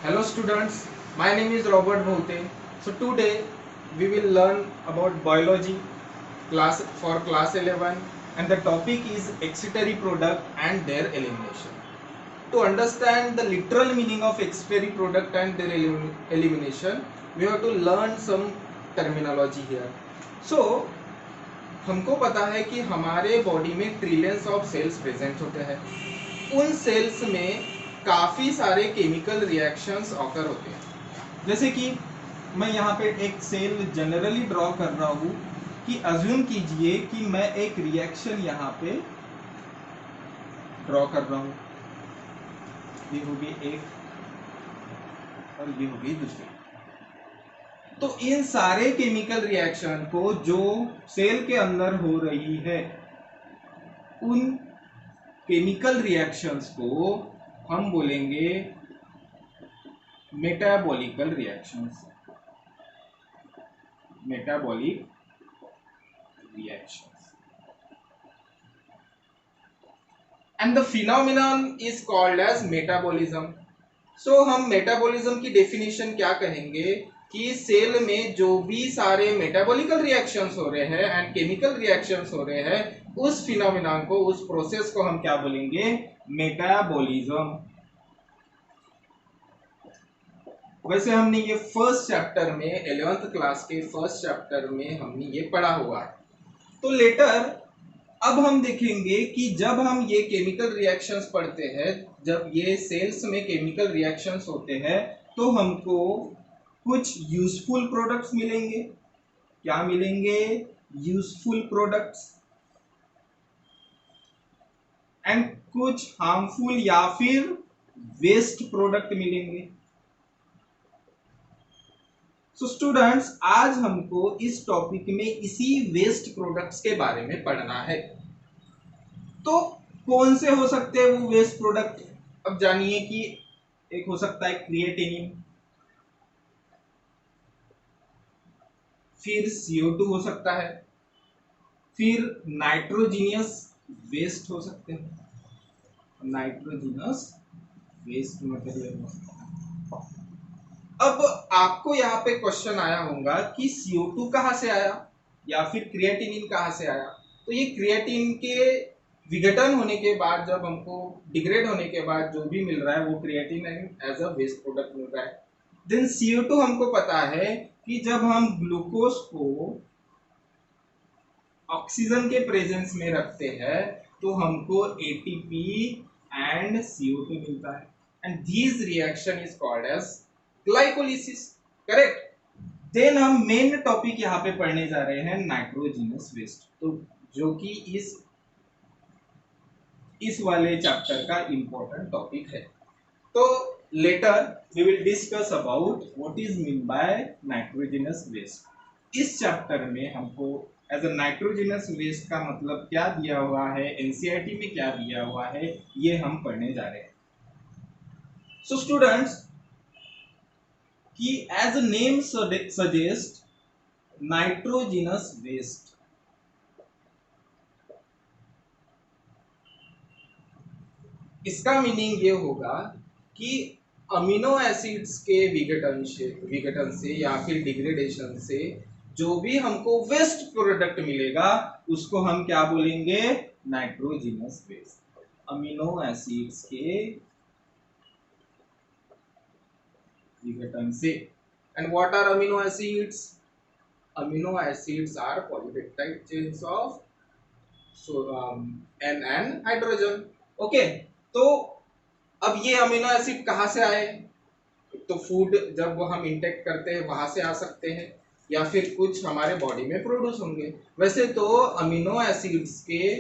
Hello students, my name is Robert Bhote. So today we will learn about biology class 11 and the topic is excitatory product and their elimination. To understand the literal meaning of excitatory product and their elimination, we have to learn some terminology here. So हमको पता है कि हमारे body में trillions of cells present होते हैं। उन sales में काफी सारे केमिकल रिएक्शंस ऑकर होते हैं। जैसे कि मैं यहाँ पे एक सेल जनरली ड्रॉ कर रहा हूँ कि अज्यूम कीजिए कि मैं एक रिएक्शन यहाँ पे ड्रॉ कर रहा हूँ। ये होगी एक और ये होगी दूसरी। तो इन सारे केमिकल रिएक्शन को जो सेल के अंदर हो रही है, उन केमिकल रिएक्शंस को हम बोलेंगे metabolical reactions. Metabolic reactions and the phenomenon is called as metabolism. So हम मेटाबॉलिज्म की डेफिनेशन क्या कहेंगे कि सेल में जो भी सारे मेटाबॉलिकल रिएक्शंस हो रहे हैं एंड केमिकल रिएक्शंस हो रहे हैं, उस फिनोमिनन को, उस प्रोसेस को हम क्या बोलेंगे? मेटाबॉलिज्म। वैसे हमने ये फर्स्ट चैप्टर में 11th क्लास के फर्स्ट चैप्टर में हमने ये पढ़ा हुआ है। तो लेटर अब हम देखेंगे कि जब हम ये केमिकल रिएक्शंस पढ़ते हैं, जब ये सेल्स में केमिकल रिएक्शंस होते हैं, तो हमको कुछ यूजफुल प्रोडक्ट्स मिलेंगे। क्या मिलेंगे? Useful products. एंड कुछ हार्मफुल या फिर वेस्ट प्रोडक्ट मिलेंगे। सो स्टूडेंट्स, आज हमको इस टॉपिक में इसी वेस्ट प्रोडक्ट्स के बारे में पढ़ना है। तो कौन से हो सकते हैं वो वेस्ट प्रोडक्ट? अब जानिए कि एक हो सकता है क्रिएटिनिन, फिर CO2 हो सकता है, फिर नाइट्रोजीनियस वेस्ट हो सकते हैं, नाइट्रोजीनियस वेस्ट मटेरियल। अब आपको यहाँ पे क्वेश्चन आया होगा कि CO2 कहाँ से आया या फिर क्रिएटिनिन कहाँ से आया। तो ये क्रिएटिन के विघटन होने के बाद, जब हमको डिग्रेड होने के बाद जो भी मिल रहा है वो creatine as a waste product मिल रहा है। देन CO2 हमको पता है कि जब हम ग्लूकोज को ऑक्सीजन के प्रेजेंस में रखते हैं तो हमको ATP एंड CO2 मिलता है and this reaction is called as glycolysis. Correct. Then हम मेन टॉपिक यहाँ पे पढ़ने जा रहे हैं नाइट्रोजीनस वेस्ट, तो जो कि इस वाले चैप्टर का इंपॉर्टेंट टॉपिक है। तो later we will discuss about what is mean by nitrogenous waste. इस चैप्टर में हमको एज अ नाइट्रोजीनस वेस्ट का मतलब क्या दिया हुआ है, एनसीईआरटी में क्या दिया हुआ है, ये हम पढ़ने जा रहे हैं। सो स्टूडेंट्स, कि as a name suggest nitrogenous waste, इसका मीनिंग ये होगा कि अमीनो एसिड्स के विघटन से या फिर डिग्रेडेशन से जो भी हमको वेस्ट प्रोडक्ट मिलेगा उसको हम क्या बोलेंगे? Nitrogenous waste. अमीनो एसिड्स के विघटन से। And what are amino acids? Amino acids are polypeptide chains of N and hydrogen. Okay, तो अब ये अमीनो एसिड कहाँ से आए? तो फूड जब वो हम इंटेक करते हैं वहां से आ सकते हैं या फिर कुछ हमारे बॉडी में प्रोड्यूस होंगे। वैसे तो अमीनो एसिड्स के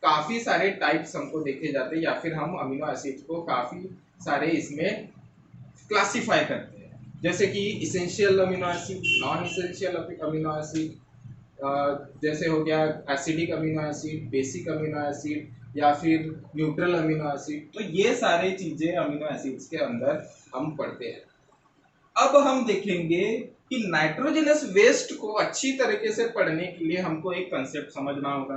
काफी सारे टाइप्स हमको देखे जाते हैं या फिर हम अमीनो एसिड्स को काफी सारे इसमें क्लासिफाई करते हैं, जैसे कि essential amino acid, non essential amino acid, जैसे हो गया acidic amino acid, basic amino acid या फिर न्यूट्रल अमीनो एसिड। तो ये सारे चीजें अमीनो एसिड्स के अंदर हम पढ़ते हैं। अब हम देखेंगे कि नाइट्रोजनस वेस्ट को अच्छी तरीके से पढ़ने के लिए हमको एक कंसेप्ट समझना होगा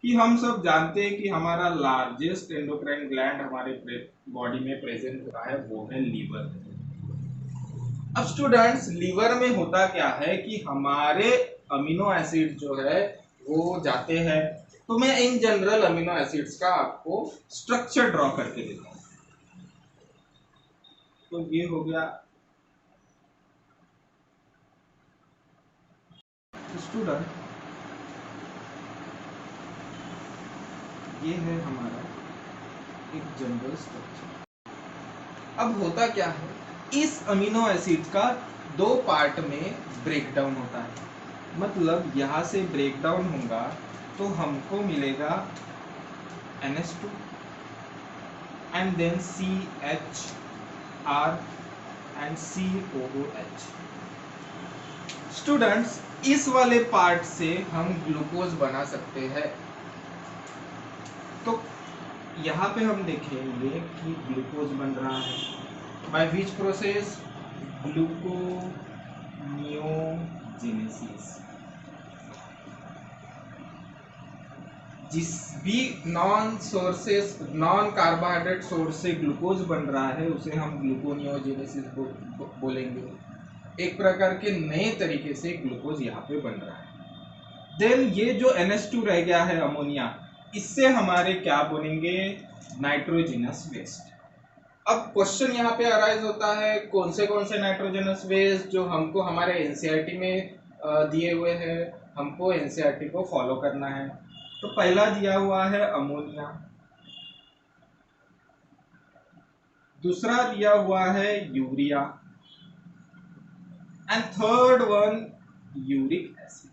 कि हम सब जानते हैं कि हमारा लार्जेस्ट एंडोक्राइन ग्लैंड हमारे बॉडी में प्रेजेंट होता है, वो है लीवर। अब स्टूडेंट्स लीवर में होता क्या है कि हमारे अमीनो एसिड जो है वो जाते हैं। तो मैं इन जनरल अमीनो एसिड्स का आपको स्ट्रक्चर ड्रॉ करके देता हूं। तो ये हो गया स्टूडेंट, ये है हमारा एक जनरल स्ट्रक्चर। अब होता क्या है, इस अमीनो एसिड का दो पार्ट में ब्रेकडाउन होता है। मतलब यहां से ब्रेकडाउन होगा तो हमको मिलेगा NH2 and then CHR and COOH। Students, इस वाले पार्ट से हम ग्लूकोज बना सकते हैं। तो यहाँ पे हम देखेंगे कि ग्लूकोज बन रहा है बाय विच प्रोसेस, ग्लूकोनियोजेनेसिस। जिस भी नॉन कार्बोहाइड्रेट सोर्स से ग्लूकोज बन रहा है उसे हम ग्लूकोनियोजेनेसिस बोलेंगे। एक प्रकार के नए तरीके से ग्लूकोज यहाँ पे बन रहा है। देन ये जो NH2 रह गया है अमोनिया, इससे हमारे क्या बनेंगे, नाइट्रोजनस वेस्ट। अब क्वेश्चन यहाँ पे अराइज होता है कौन से नाइट्रोजनस वेस्ट जो हमको हमारे एनसीईआरटी में दिए हुए हैं, हमको एनसीईआरटी को फॉलो करना है। तो पहला दिया हुआ है अमोनिया, दूसरा दिया हुआ है urea and third one uric acid.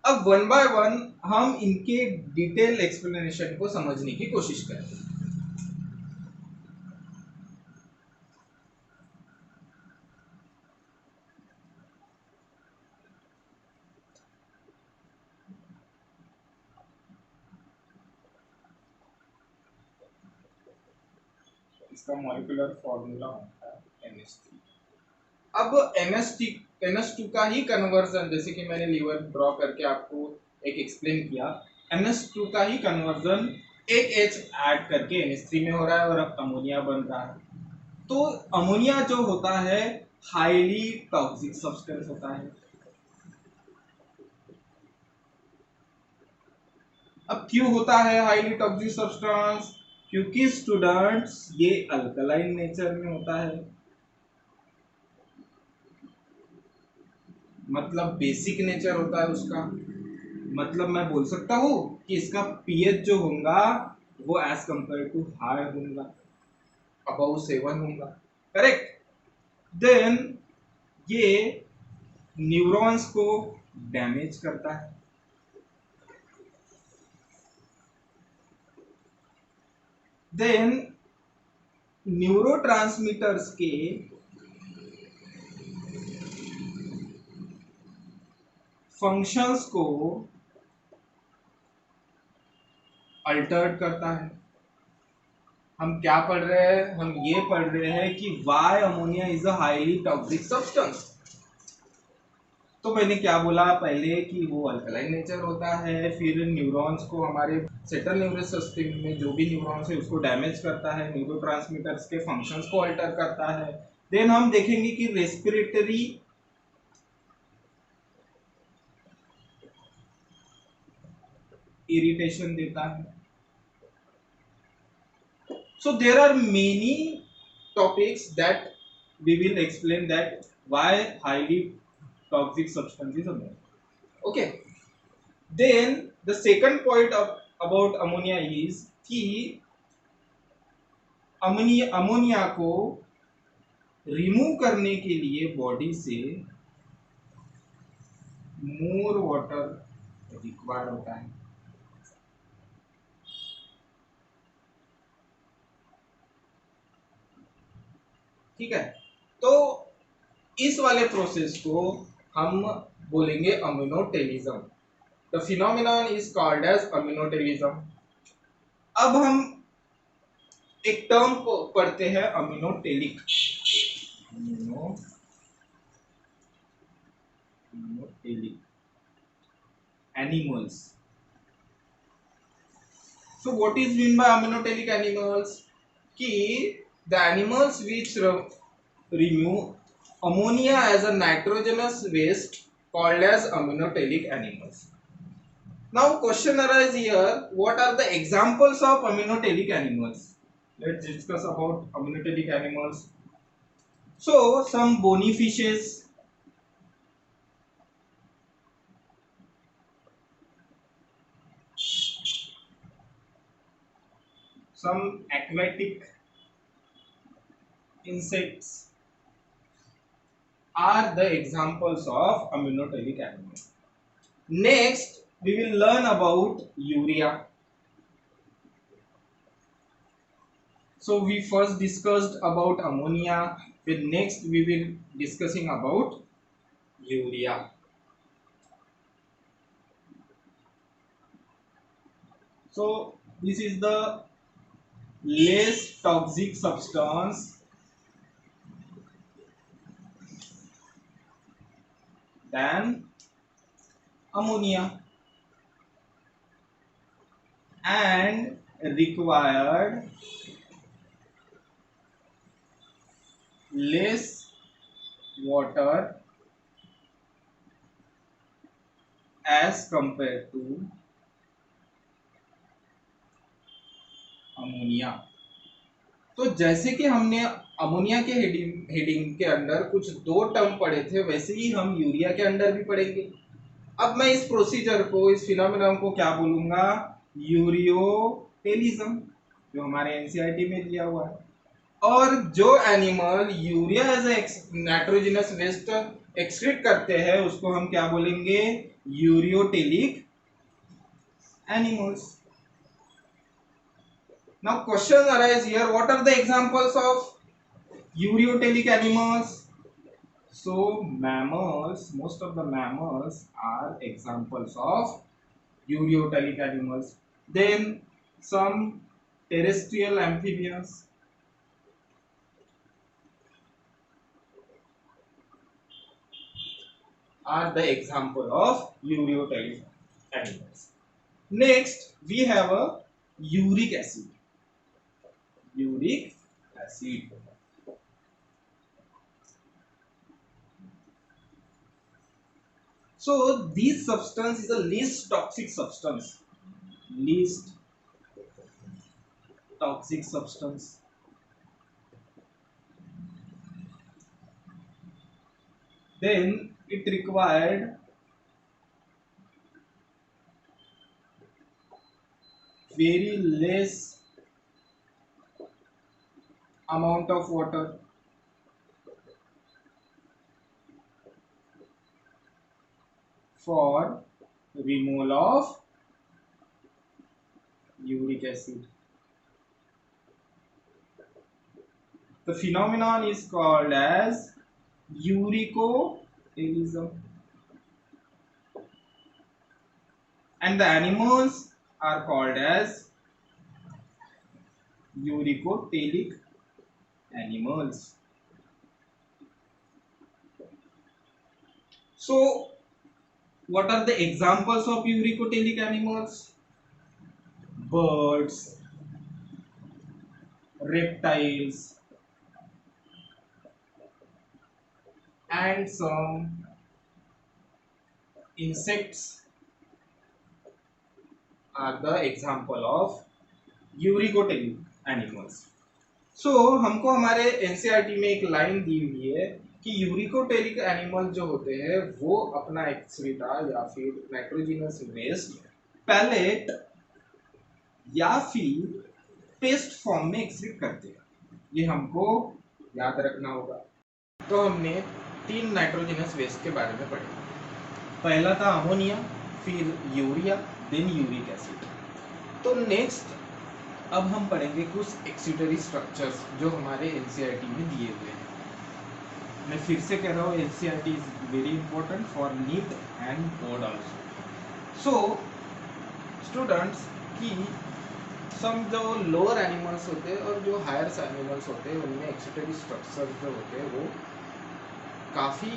अब वन बाय वन हम इनके डिटेल एक्सप्लेनेशन को समझने की कोशिश करें। इसका मॉलिक्यूलर फॉर्मूला होता है NH3। अब NH2 का ही कन्वर्जन, जैसे कि मैंने लीवर ड्रॉ करके आपको एक एक्सप्लेन किया, NH2 का ही कन्वर्जन एक H ऐड करके NH3 में हो रहा है और अब अमोनिया बन रहा है। तो अमोनिया जो होता है हाईली टॉक्सिक सब्सटेंस होता है। अब क्यों होता है हाईली टॉक्सिक सब्सटेंस, क्योंकि स्टूडेंट्स ये अल्कलाइन नेचर में होता है। मतलब बेसिक नेचर होता है उसका। मतलब मैं बोल सकता हूँ कि इसका पीएच जो होगा वो एज कंपेयर टू हाई होगा, अबाउ 7 होगा, करेक्ट। देन ये न्यूरॉन्स को डैमेज करता है। देन न्यूरोट्रांसमीटर्स के फंक्शंस को अल्टर्ड करता है। हम क्या पढ़ रहे हैं, हम ये पढ़ रहे हैं कि why ammonia is a highly toxic substance. तो मैंने क्या बोला पहले कि वो अल्कलाइन नेचर होता है, फिर न्यूरॉन्स को, हमारे सेंट्रल नर्वस सिस्टम में जो भी न्यूरॉन्स है उसको डैमेज करता है, न्यूरोट्रांसमीटर्स के फंक्शंस को अल्टर करता है। देन हम देखेंगे कि रेस्पिरेटरी इरिटेशन देता है। So there are many topics that we will explain that why highly toxic substance is ammonia. Okay. Then the second point about ammonia is कि अमोनिया को रिमूव करने के लिए बॉडी से मोर वाटर रिक्वायर होता है। ठीक है, तो इस वाले प्रोसेस को हम बोलेंगे ammonotelism. The phenomenon is called as ammonotelism. अब हम एक टर्म को पढ़ते हैं ammonotelic. Ammonotelic animals. So what is mean by ammonotelic animals, कि The animals which remove ammonia as a nitrogenous waste called as aminotelic animals. Now question arises here, what are the examples of aminotelic animals? Let's discuss about aminotelic animals. So some bony fishes, some aquatic insects are the examples of aminotelic animals. Next, we will learn about urea. So we first discussed about ammonia. Then next we will discussing about urea. So this is the less toxic substance than ammonia and required less water as compared to ammonia. तो जैसे कि हमने ammonia के heading के अंदर कुछ दो term पढ़े थे, वैसे ही हम यूरिया के अंदर भी पढ़ेंगे. अब मैं इस प्रोसीजर को, इस फिनोमेनन को क्या बोलूंगा? यूरियोटेलिज्म, जो हमारे एनसीईआरटी में दिया हुआ है. और जो animal urea as a nitrogenous waste excrete करते हैं उसको हम क्या बोलेंगे? Ureotelic animals. Now question arise here, what are the examples of ureotelic animals? So mammals, most of the mammals are examples of ureotelic animals. Then some terrestrial amphibians are the example of ureotelic animals. Next we have a uric acid. Uric acid. So this substance is the least toxic substance. Least toxic substance. Then it required very less amount of water for removal of uric acid. The phenomenon is called as uricotelism, and the animals are called as uricotelic animals. So what are the examples of uricotelic animals? Birds, reptiles, and some insects are the example of uricotelic animals. So हमको हमारे NCERT में एक line दी हुई है कि uricotelic animal जो होते हैं वो अपना एक्सक्रीटा या फिर नाइट्रोजनस वेस्ट पैलेट या फिर पेस्ट फॉर्म में एक्सक्रीट करते हैं. ये हमको याद रखना होगा. तो हमने 3 नाइट्रोजनस वेस्ट के बारे में पढ़ा. पहला था अमोनिया, फिर यूरिया, देन यूरिक एसिड. तो नेक्स्ट अब हम पढ़ेंगे कुछ एक्सीटरी स्ट्रक्चर्स जो हमारे एनसीईआरटी में दिए हुए हैं. मैं फिर से कह रहा हूँ, NCERT is very important for neat and board also. So students की सम जो लोअर एनिमल्स होते हैं और जो हायर एनिमल्स होते हैं उनमें एक्सीटरी स्ट्रक्चर्स जो होते हैं वो काफ़ी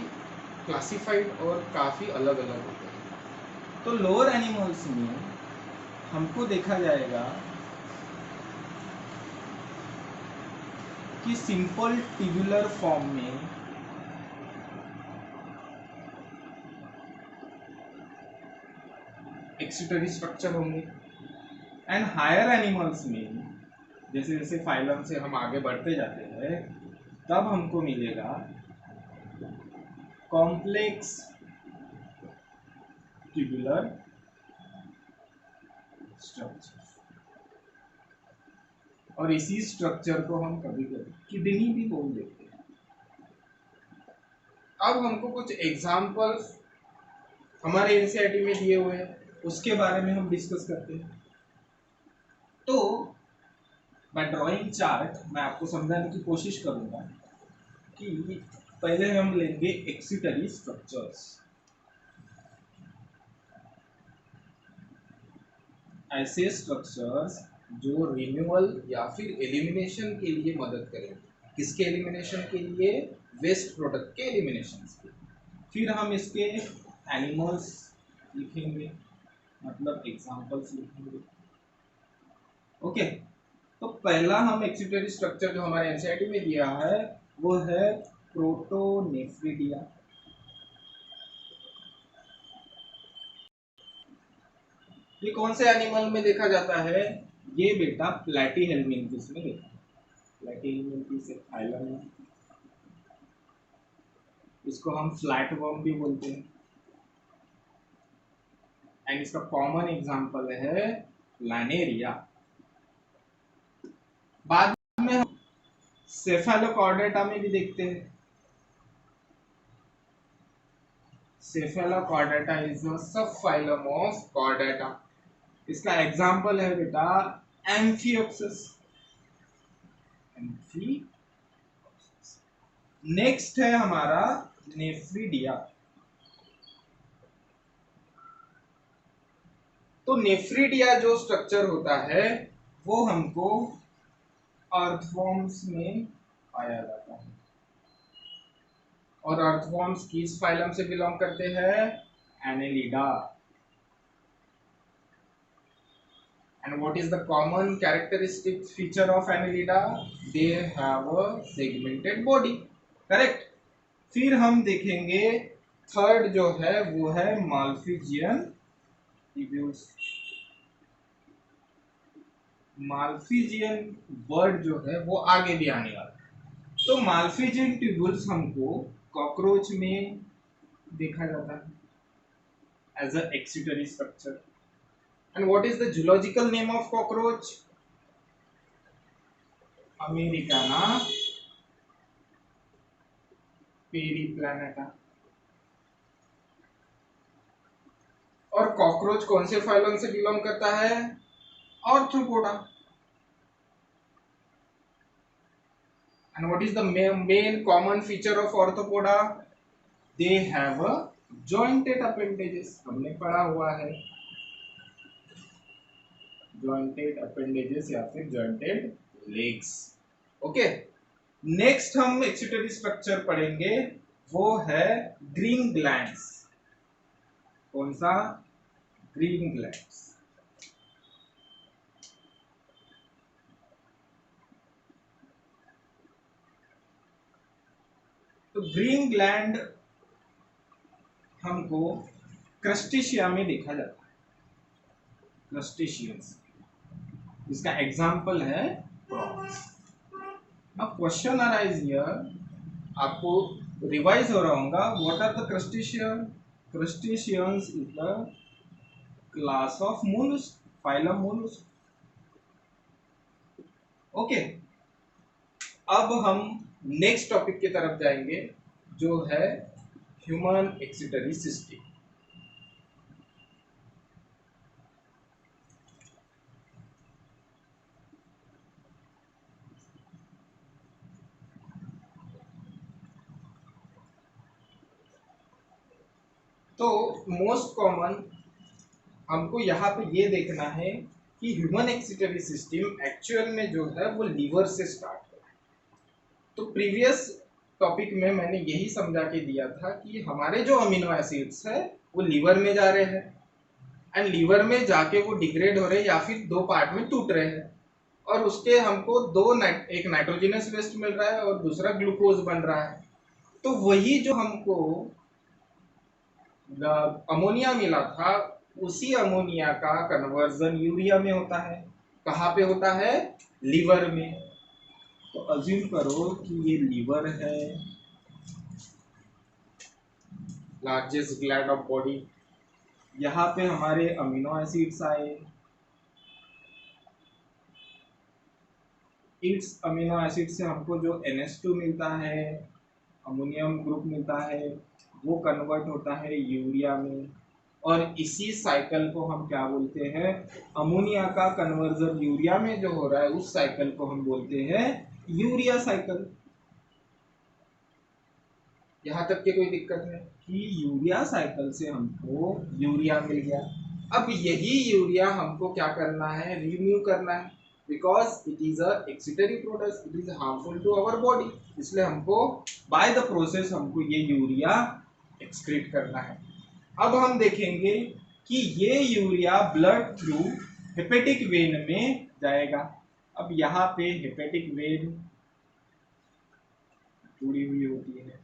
क्लासिफाइड और काफ़ी अलग अलग होते हैं. तो लोअर एनिमल्स में हमको देखा जाएगा कि सिंपल ट्यूबुलर फॉर्म में एक्सिटरी स्ट्रक्चर होंगे एंड हायर एनिमल्स में जैसे जैसे फाइलम से हम आगे बढ़ते जाते हैं तब हमको मिलेगा कॉम्प्लेक्स ट्यूबुलर स्ट्रक्चर, और इसी स्ट्रक्चर को हम कभी कभी किडनी भी बोल देते हैं। अब हमको कुछ एग्जाम्पल्स हमारे एनसीईआरटी में दिए हुए हैं, उसके बारे में हम डिस्कस करते हैं। तो बाय ड्राइंग चार्ट मैं आपको समझाने की कोशिश करूंगा कि पहले हम लेंगे एक्सिटरी स्ट्रक्चर्स। ऐसे स्ट्रक्चर्स जो रिन्यूअल या फिर एलिमिनेशन के लिए मदद करेंगे। किसके एलिमिनेशन के लिए? वेस्ट प्रोडक्ट के एलिमिनेशन के। फिर हम इसके एनिमल्स लिखेंगे, मतलब एग्जांपल्स लिखेंगे। ओके, तो पहला हम एक्सिटरी स्ट्रक्चर जो हमारे एनसीईआरटी में दिया है वो है प्रोटोनेफ्रिडिया। ये कौन से एनिमल में देखा जाता है? ये बेटा प्लैटीहेल्मिन्थस में देखा। प्लैटीहेल्मिन्थस एक फाइलम है, इसको हम फ्लैट वर्म भी बोलते हैं एंड इसका कॉमन एग्जांपल है लैनेरिया। बाद में हम सेफेलोकॉर्डेटा में भी देखते हैं। सेफेलोकॉर्डेटा इज अ सब फाइलम ऑफ कॉर्डेटा। इसका एग्जांपल है बेटा एम्फियोप्सिस। नेक्स्ट है हमारा नेफ्रिडिया। तो नेफ्रिडिया जो स्ट्रक्चर होता है वो हमको अर्थवॉर्म्स में पाया जाता है, और अर्थवॉर्म्स किस फाइलम से बिलोंग करते हैं? Annelida. And what is the common characteristic feature of Annelida? They have a segmented body. Correct. फिर हम देखेंगे थर्ड जो है वो है माल्फिजियन ट्यूब्यूल्स। माल्फिजियन वर्ड जो है वो आगे भी आने वाला है। तो माल्फिजियन ट्यूब्यूल्स हमको कॉकरोच में देखा जाता है as a excretory structure. And what is the zoological name of cockroach? Americana periplaneta। और कॉकरोच कौन से फाइलम से बिलोंग करता है? Arthropoda. And what is the main common feature of orthopoda? They have a jointed appendages। हमने पढ़ा हुआ है जॉइंटेड अपेंडेजेस या फिर जॉइंटेड लेग्स। ओके, नेक्स्ट हम एक्सिटरी स्ट्रक्चर पढ़ेंगे वो है ग्रीन ग्लैंड्स। कौन सा? Green glands. तो ग्रीन ग्लैंड हमको क्रस्टेशिया में देखा जाता है, क्रस्टेशियंस। इसका एग्जाम्पल है प्रॉन्स। अब क्वेश्चन अराइज हियर, आपको रिवाइज हो रहा होगा, what are the crustacean? Crustaceans is the class of mollusc, phylum mollusc. Okay, अब हम नेक्स्ट टॉपिक की तरफ जाएंगे जो है ह्यूमन एक्सिटरी सिस्टम। तो मोस्ट कॉमन हमको यहाँ पे ये देखना है कि ह्यूमन एक्सिटरी सिस्टम एक्चुअल में जो है वो लीवर से स्टार्ट होता है। तो प्रीवियस टॉपिक में मैंने यही समझा के दिया था कि हमारे जो अमीनो एसिड्स है वो लीवर में जा रहे हैं एंड लीवर में जाके वो डिग्रेड हो रहे हैं या फिर दो पार्ट में टूट रहे हैं। और उसके हमको एक नाइट्रोजनस वेस्ट मिल रहा है और दूसरा ग्लूकोज बन रहा है। तो वही जो हमको अमोनिया मिला था, उसी अमोनिया का कन्वर्जन यूरिया में होता है। कहाँ पे होता है? लीवर में। तो अज्यूम करो कि ये लीवर है, लार्जेस्ट ग्लैंड ऑफ बॉडी। यहाँ पे हमारे अमीनो एसिड्स आए, इस अमीनो एसिड से हमको जो NH2 मिलता है, अमोनियम ग्रुप मिलता है, वो कन्वर्ट होता है यूरिया में। और इसी साइकिल को हम क्या बोलते हैं? अमोनिया का कन्वर्जन यूरिया में जो हो रहा है, उस साइकिल को हम बोलते हैं यूरिया साइकिल। यहाँ तक के कोई दिक्कत है कि यूरिया साइकिल से हमको यूरिया मिल गया। अब यही यूरिया हमको क्या करना है? रिमूव करना है, because it is a excretory product, it is harmful to our body. इसलिए हमको बाय द प्रोसेस हमको ये यूरिया एक्सक्रीट करना है। अब हम देखेंगे कि ये urea blood through hepatic when में जाएगा। अब यहाँ पे हेपेटिक वेन जुड़ी हुई होती है,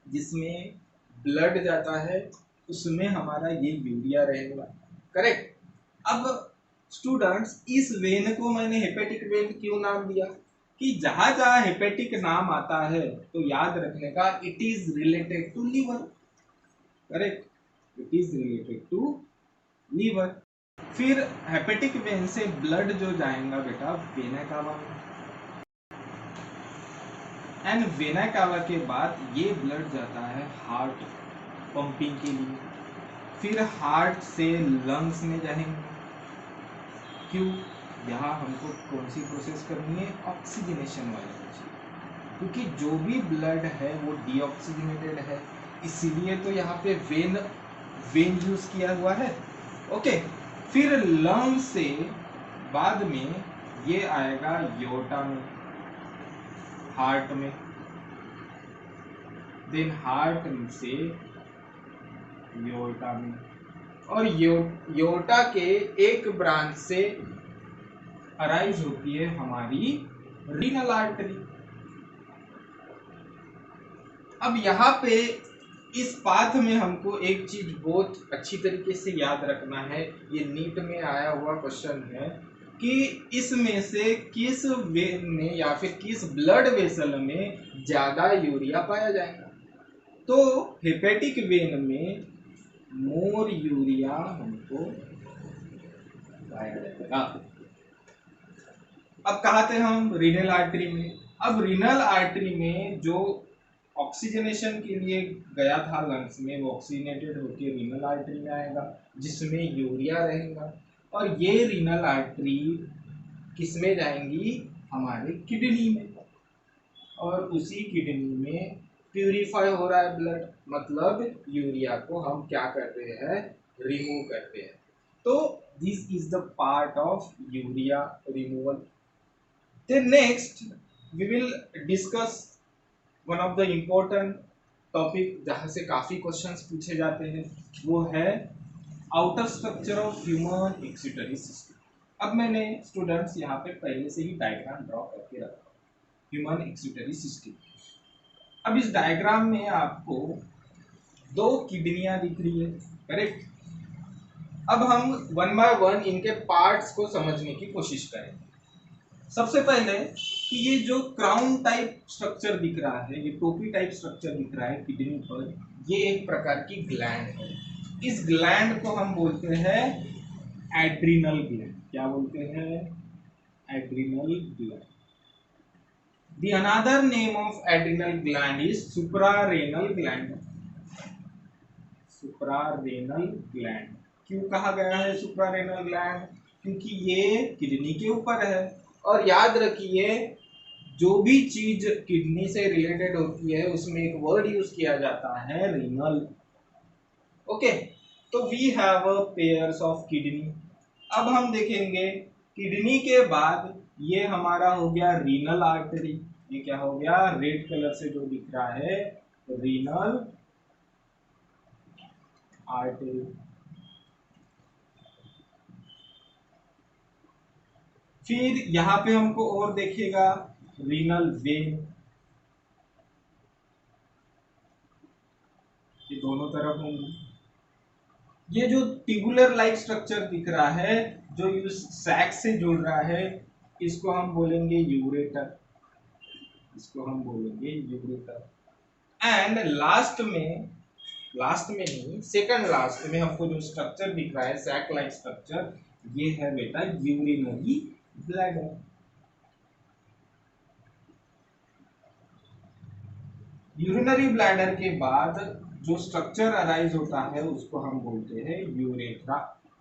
जिसमें ब्लड जाता है, उसमें हमारा ये यूरिया रहेगा। करेक्ट। अब स्टूडेंट्स, इस वेन को मैंने हेपेटिक वेन क्यों नाम दिया? कि जहां जहां हेपेटिक नाम आता है तो याद रखने का, it is related to liver. Correct, it is related to liver. फिर हेपेटिक वेन से ब्लड जो जाएगा बेटा वेना कावा में, एंड वेना कावा के बाद ये ब्लड जाता है हार्ट पंपिंग के लिए। फिर हार्ट से लंग्स में जाएंगे। क्यों? यहाँ हमको कौन सी प्रोसेस करनी है? ऑक्सीजनेशन वाली प्रोसेस, क्योंकि जो भी ब्लड है वो डीऑक्सीजनेटेड है, इसीलिए तो यहाँ पे वेन यूज किया हुआ है। ओके। फिर लंग से बाद में ये आएगा योटा में, हार्ट में। देन हार्ट से योटा में, और योटा के एक ब्रांच से अराइज होती है हमारी रीनल आर्टरी। अब यहाँ पे इस पाथ में हमको एक चीज बहुत अच्छी तरीके से याद रखना है, ये नीट में आया हुआ क्वेश्चन है कि इसमें से किस वेन में या फिर किस ब्लड वेसल में ज्यादा यूरिया पाया जाएगा। तो हेपेटिक वेन में मोर यूरिया हमको पाया जाएगा। अब कहा थे हम? रीनल आर्टरी में। अब रीनल आर्टरी में जो ऑक्सीजनेशन के लिए गया था लंग्स में, वो ऑक्सीजनेटेड होकर रीनल आर्टरी में आएगा, जिसमें यूरिया रहेगा। और ये रीनल आर्टरी किसमें जाएंगी? हमारे किडनी में। और उसी किडनी में प्यूरिफाई हो रहा है ब्लड, मतलब यूरिया को हम क्या कर रहे हैं? रिमूव कर रहे हैं। तो this is the part of urea removal. Then next we will discuss one of the important topic जहाँ से काफी क्वेश्चंस पूछे जाते हैं, वो है outer structure of human excretory system. अब मैंने स्टूडेंट्स यहाँ पे पहले से ही डायग्राम ड्रॉ करके रखा ह्यूमन एक्सिटरी सिस्टम। अब इस डायग्राम में आपको दो किडनियां दिख रही है। करेक्ट। अब हम वन बाय वन इनके पार्ट्स को समझने की कोशिश करेंगे। सबसे पहले कि ये जो क्राउन टाइप स्ट्रक्चर दिख रहा है, ये टोपी टाइप स्ट्रक्चर दिख रहा है किडनी पर, ये एक प्रकार की ग्लैंड है। इस ग्लैंड को हम बोलते हैं एड्रिनल ग्लैंड। क्या बोलते हैं? Adrenal gland. The another name of adrenal gland is suprarenal gland. Suprarenal gland क्यों कहा गया है सुप्रारेनल ग्लैंड? क्योंकि ये किडनी के ऊपर है। और याद रखिए, जो भी चीज किडनी से रिलेटेड होती है उसमें एक वर्ड यूज किया जाता है रीनल। ओके। तो we have a pairs of kidney. अब हम देखेंगे किडनी के बाद ये हमारा हो गया रीनल आर्टरी। ये क्या हो गया? रेड कलर से जो दिख रहा है, रीनल आर्टरी। फिर यहाँ पे हमको और देखेगा रीनल वेन, ये दोनों तरफ होंगी। ये जो ट्यूबुलर लाइक स्ट्रक्चर दिख रहा है जो इस सैक से जुड़ रहा है, इसको हम बोलेंगे यूरेटर, इसको हम बोलेंगे यूरेटर। एंड लास्ट में नहीं, सेकंड लास्ट में हमको जो स्ट्रक्चर दिख रहा है सैक लाइक स्ट्रक्चर, ये है बेटा यूरिनरी ब्लैडर। यूरिनरी ब्लैडर के बाद जो स्ट्रक्चर अराइज होता है उसको हम बोलते हैं यूरेथ्रा,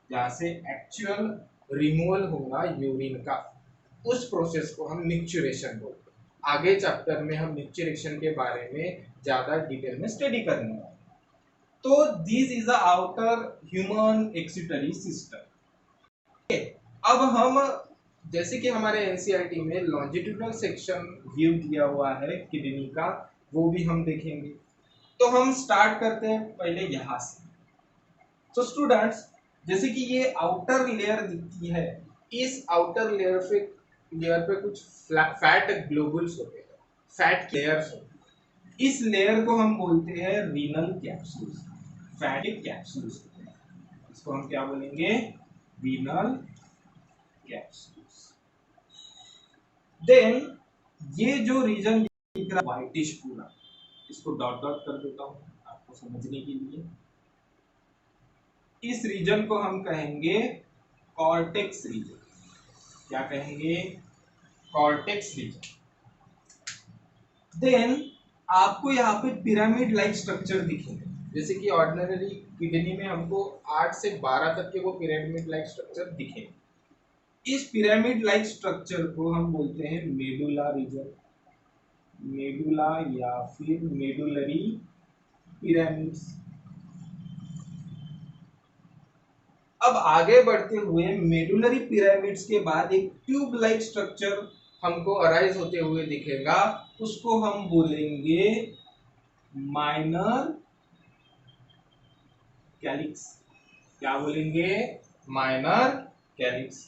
जहां से एक्चुअल रिमूवल होगा यूरिन का, उस प्रोसेस को हम मिक्चुरेशन बोलते हैं। आगे चैप्टर में हम मिक्चुरेशन के बारे में ज्यादा डिटेल में स्टडी करने वाले। तो this is the outer human excretory system. अब हम जैसे कि हमारे एनसीईआरटी में लॉन्जिट्यूडनल सेक्शन व्यू दिया हुआ है किडनी का, वो भी हम देखेंगे। तो हम स्टार्ट करते हैं पहले यहाँ से। तो स्टूडेंट्स, जैसे कि ये आउटर लेयर दिखती है, इस आउटर लेयर पे कुछ फैट ग्लोबुल्स होते हैं, फैट लेयर्स होते हैं। इस लेयर को हम बोलते हैं रीनल कैप्सूल्स, फैटिक कैप्सूल्स। इसको हम क्या बोलेंगे? Renal capsules. देन ये जो रीजन दिख रहा है व्हाइटिश पूरा, इसको डॉट डॉट कर देता हूं आपको समझने के लिए। इस रीजन को हम कहेंगे कॉर्टेक्स रीजन। क्या कहेंगे? Cortex reason. देन आपको यहाँ पे पिरामिड लाइक स्ट्रक्चर दिखेंगे, जैसे कि ऑर्डिनरी किडनी में हमको 8 से 12 तक के वो पिरामिड लाइक स्ट्रक्चर दिखेंगे। इस पिरामिड लाइक स्ट्रक्चर को हम बोलते हैं मेडुला रीजन, मेडुला या फिर मेडुलरी पिरामिड्स। अब आगे बढ़ते हुए मेडुलरी पिरामिड्स के बाद एक ट्यूब लाइक स्ट्रक्चर हमको अराइज होते हुए दिखेगा, उसको हम बोलेंगे माइनर कैलिक्स। क्या बोलेंगे? Minor calyx.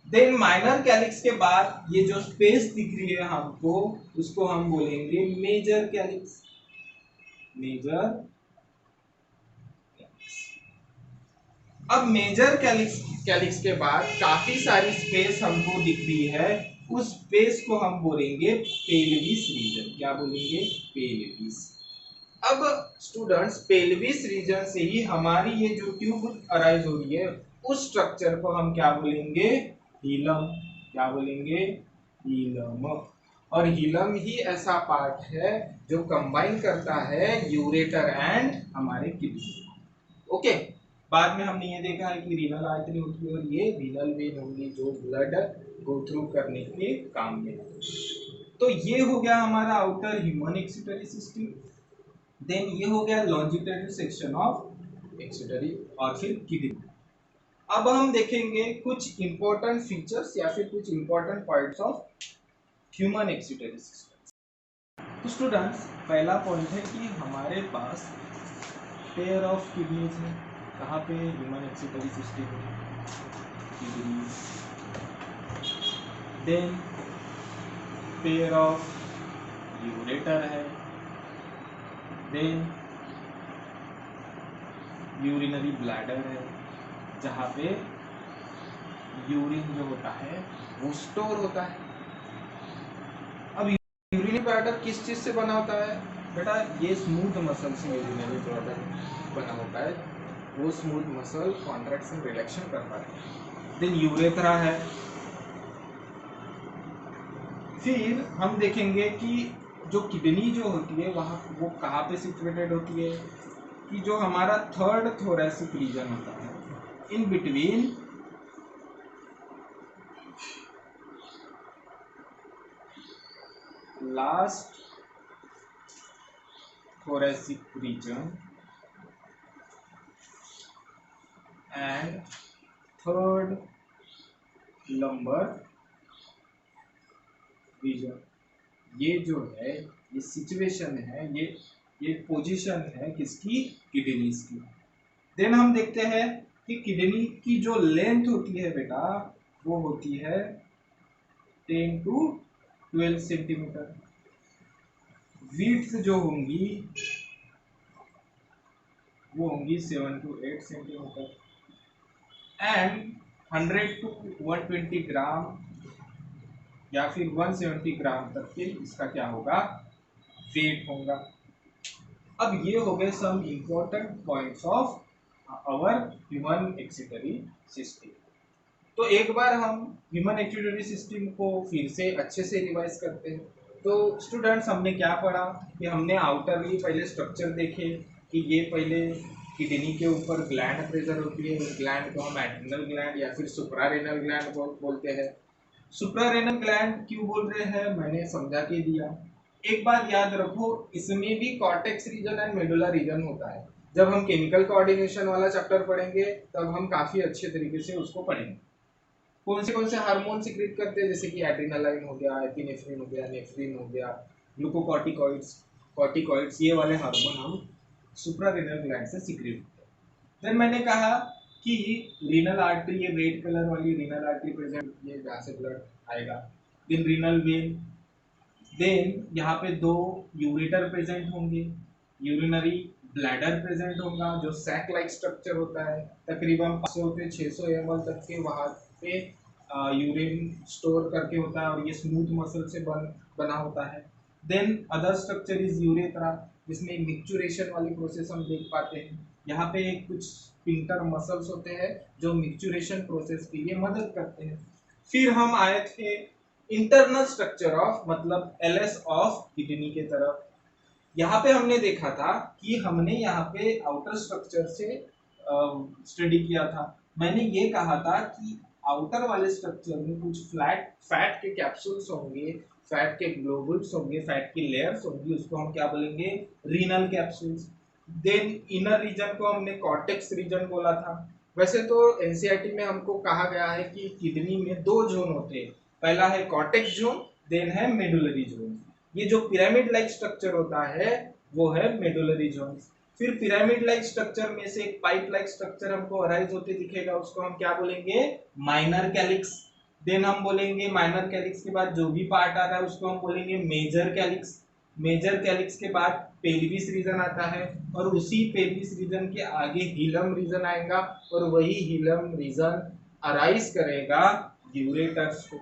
Then minor calyx के बाद ये जो स्पेस दिख रही है हमको, उसको हम बोलेंगे मेजर कैलिक्स, मेजर कैलिक्स। अब मेजर कैलिक्स के बाद काफी सारी स्पेस हमको दिख रही है, उस स्पेस को हम बोलेंगे पेल्विस रीजन। क्या बोलेंगे? पेल्विस। अब स्टूडेंट्स, पेल्विस रीजन से ही हमारी ये जो ट्यूब अराइज हो रही है, उस स्ट्रक्चर को हम क्या बोलेंगे? हीलम। क्या बोलेंगे? हीलम। और हीलम ही ऐसा पार्ट है जो कंबाइन करता है यूरेटर एंड हमारे किडनी। ओके, बाद में हमने ये देखा है कि रीनल आर्टरी होती है और ये रीनल वेन होंगी जो ब्लड गो थ्रू करने के काम में। तो ये हो गया हमारा outer human excretory system. Then ये हो गया लॉन्जिट्यूडिनल सेक्शन ऑफ एक्सिटरी और फिर किडनी। अब हम देखेंगे कुछ इंपॉर्टेंट फीचर्स या फिर कुछ important points of human excretory system. तो स्टूडेंट्स, पहला पॉइंट है कि हमारे पास पेयर ऑफ किडनीज है। कहाँ पे? ह्यूमन एक्सिटरी सिस्टम में kidney. Then pair of ureter है। देन यूरिनरी ब्लैडर है, जहाँ पे यूरिन जो होता है वो स्टोर होता है। अब यूरिनरी ब्लैडर किस चीज से बना होता है बेटा? ये स्मूथ मसल से यूरिनरी ब्लैडर बना होता है। वो स्मूथ मसल कॉन्ट्रैक्शन रिलैक्शन करता है। देन यूरेथ्रा है। फिर हम देखेंगे कि जो किडनी जो होती है वहाँ वो कहाँ पे सिचुएटेड होती है, कि जो हमारा थर्ड थोरैसिक रीजन होता है, in between last thoracic region and third lumbar region। ये जो है, ये सिचुएशन है, ये पोजीशन है किसकी? किडनीज की। देन हम देखते हैं कि किडनी की जो लेंथ होती है बेटा, वो होती है 10 to 12 सेंटीमीटर। विड्थ जो होंगी वो होंगी 7 to 8 सेंटीमीटर। एंड 100 to 120 ग्राम या फिर 170 ग्राम तक के इसका क्या होगा, वेट होगा। अब ये हो गए some important points of our human excretory system. तो एक बार हम ह्यूमन एक्सीटरी सिस्टम को फिर से अच्छे से रिवाइज करते हैं। तो स्टूडेंट्स, हमने क्या पढ़ा कि हमने आउटरली पहले स्ट्रक्चर देखे कि ये पहले किडनी के ऊपर ग्लैंड प्रेजर होती है, उस ग्लैंड को हम एड्रिनल ग्लैंड या फिर सुप्रारेनल ग्लैंड बोलते हैं। सुप्रारेनल ग्लैंड क्यों बोल रहे हैं मैंने समझा के दिया। एक बात याद रखो, इसमें भी cortex region and medulla region होता है। जब हम केमिकल कोऑर्डिनेशन वाला चैप्टर पढ़ेंगे तब हम काफी अच्छे तरीके से उसको पढ़ेंगे। कौन से हार्मोन सिक्रेट करते हैं, जैसे कि एड्रिनालाइन हो गया, एपिनेफ्रिन हो गया, नेफ्रिन हो गया, ग्लूकोकॉर्टिकॉइड्स, कॉर्टिकॉइड्स, ये वाले हार्मोन हम सुप्रारेनल ग्लैंड से सिक्रेट होते हैं। देन मैंने कहा कि रीनल आर्टरी, ये रेड कलर वाली रीनल आर्टरी प्रेजेंट, ये जहाँ से ब्लड आएगा। देन रीनल वेन, देन यहाँ पे 2 यूरेटर प्रेजेंट होंगे, यूरिनरी ब्लैडर प्रेजेंट होगा जो सैक लाइक स्ट्रक्चर होता है, तकरीबन 500 से 600 ml तक के वहाँ पे यूरिन स्टोर करके होता है और ये स्मूथ मसल से बना होता है। Then other structure is urethra, जिसमें मिक्चुरेशन वाली प्रोसेस हम देख पाते हैं। यहाँ पे कुछ स्फिंक्टर मसल्स होते हैं जो मिक्चुरेशन प्रोसेस के लिए मदद करते हैं। फिर हम आए थे इंटरनल स्ट्रक्चर ऑफ, मतलब एलएस ऑफ किडनी के तरफ। यहाँ पे हमने देखा था कि हमने यहाँ पे आउटर स्ट्रक्चर से स्टडी किया था। मैंने ये कहा था कि आउटर वाले स्ट्रक्चर में कुछ फैट के कैप्सूल्स होंगे, फैट के ग्लोबुल्स होंगे, फैट की लेयर्स होंगी, उसको हम क्या बोलेंगे, renal capsules. Then inner region को हमने कॉर्टेक्स रीजन बोला था। वैसे तो एनसीईआरटी में हमको कहा गया है कि किडनी में 2 जोन होते हैं, पहला है कॉर्टेक्स जोन, देन है मेडुलरी जोन। ये जो पिरामिड लाइक स्ट्रक्चर होता है वो है मेडुलरी जोन। फिर पिरामिड लाइक स्ट्रक्चर में से एक पाइप लाइक स्ट्रक्चर हमको अराइज होते दिखेगा, उसको हम क्या बोलेंगे, माइनर कैलिक्स। देन हम बोलेंगे माइनर कैलिक्स के बाद जो भी पार्ट आ रहा है उसको हम बोलेंगे मेजर कैलिक्स। मेजर कैलिक्स के बाद पेल्विस रीजन आता है और उसी पेल्विस रीजन के आगे हिलम रीजन आएगा और वही हिलम रीजन अराइज करेगा यूरेटर्स को।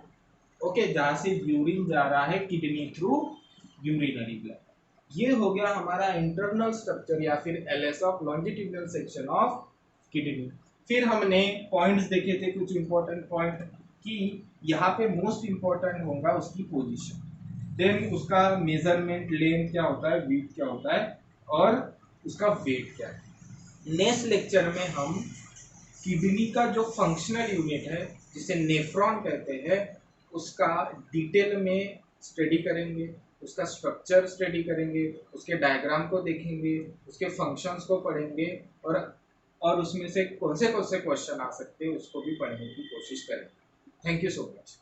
ओके, जहां से यूरिन जा रहा है किडनी थ्रू यूरिनरी ब्लैडर। ये हो गया हमारा इंटरनल स्ट्रक्चर या फिर LS of longitudinal section of kidney. फिर हमने पॉइंट्स देखे थे, कुछ इंपॉर्टेंट पॉइंट, कि यहाँ पे मोस्ट इंपॉर्टेंट होगा उसकी पोजीशन, देन उसका मेजरमेंट, लेंथ क्या होता है, विड्थ क्या होता है और उसका वेट क्या है। नेक्स्ट लेक्चर में हम किडनी का जो फंक्शनल यूनिट है जिसे नेफ्रॉन कहते हैं उसका डिटेल में स्टडी करेंगे, उसका स्ट्रक्चर स्टडी करेंगे, उसके डायग्राम को देखेंगे, उसके फंक्शंस को पढ़ेंगे और उसमें से कौन से क्वेश्चन आ सकते हैं उसको भी पढ़ने की कोशिश करेंगे। Thank you so much.